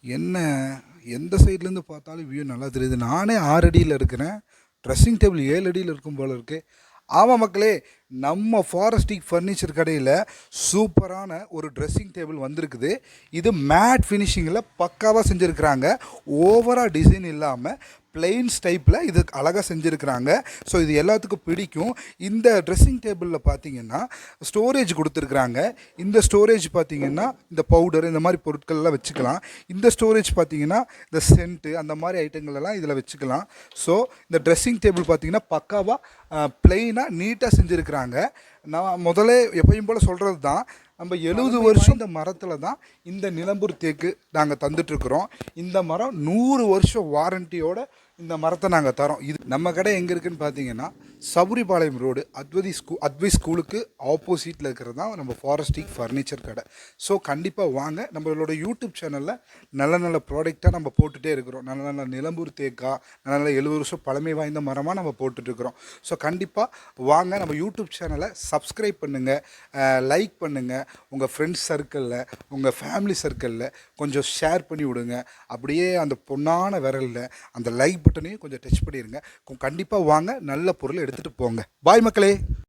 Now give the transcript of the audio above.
என்ன எந்த சைட்லேருந்து பார்த்தாலும் வியூ நல்லா தெரியுது. நானே 6 அடியில் இருக்கிறேன். ட்ரெஸ்ஸிங் டேபிள் 7 அடியில் இருக்கும் போல இருக்குது. ஆமாம் மக்களே, நம்ம ஃபாரஸ்டிக் ஃபர்னிச்சர் கடையில் சூப்பரான ஒரு ட்ரெஸ்ஸிங் டேபிள் வந்திருக்குது. இது மேட் ஃபினிஷிங்கில் பக்காவாக செஞ்சுருக்கிறாங்க. ஓவராக டிசைன் இல்லாமல் பிளெயின்ஸ் டைப்பில் இது அழகாக செஞ்சுருக்கிறாங்க. ஸோ இது எல்லாத்துக்கும் பிடிக்கும். இந்த ட்ரெஸ்ஸிங் டேபிளில் பார்த்தீங்கன்னா ஸ்டோரேஜ் கொடுத்துருக்குறாங்க. இந்த ஸ்டோரேஜ் பார்த்தீங்கன்னா இந்த பவுடர் இந்த மாதிரி பொருட்கள்லாம் வச்சுக்கலாம். இந்த ஸ்டோரேஜ் பார்த்தீங்கன்னா இந்த சென்ட்டு அந்த மாதிரி ஐட்டங்களெல்லாம் இதில் வச்சுக்கலாம். ஸோ இந்த ட்ரெஸ்ஸிங் டேபிள் பார்த்தீங்கன்னா பக்காவாக பிளெயினாக நீட்டாக செஞ்சுருக்கிறாங்க. நான் முதல்ல எப்பயும் போல் சொல்கிறது தான், நம்ம 70 வருஷம் இந்த மரத்தில் தான் இந்த நிலம்பூர் தேக்கு நாங்கள் தந்துட்டுருக்குறோம். இந்த மரம் 100 வருஷம் வாரண்டியோட இந்த மரத்தை நாங்கள் தரோம். இது நம்ம கடை எங்கே இருக்குதுன்னு பார்த்தீங்கன்னா சபரிபாளையம் ரோடு அத்வை ஸ்கூலுக்கு ஆப்போசிட்டில் இருக்கிறது தான் நம்ம ஃபாரஸ்டிக் ஃபர்னிச்சர் கடை. ஸோ கண்டிப்பாக வாங்க. நம்மளோட யூடியூப் சேனலில் நல்ல நல்ல ப்ராடக்டாக நம்ம போட்டுகிட்டே இருக்கிறோம். நல்ல நல்ல நிலம்பூர் தேக்கா நல்ல நல்ல 70 வருஷம் பழமை வாய்ந்த மரமாக நம்ம போட்டுட்ருக்குறோம். ஸோ கண்டிப்பாக வாங்க, நம்ம யூடியூப் சேனலை சப்ஸ்கிரைப் பண்ணுங்கள், லைக் பண்ணுங்கள், உங்கள் ஃப்ரெண்ட்ஸ் சர்க்கிளில் உங்கள் ஃபேமிலி சர்க்கிளில் கொஞ்சம் ஷேர் பண்ணி விடுங்க. அப்படியே அந்த பொன்னான விரலில் அந்த லைக் பட்டனையும் கொஞ்சம் டச் பண்ணிடுங்க. கண்டிப்பாக வாங்க, நல்ல பொருள் எடுத்துகிட்டு போங்க. பாய் மக்களே.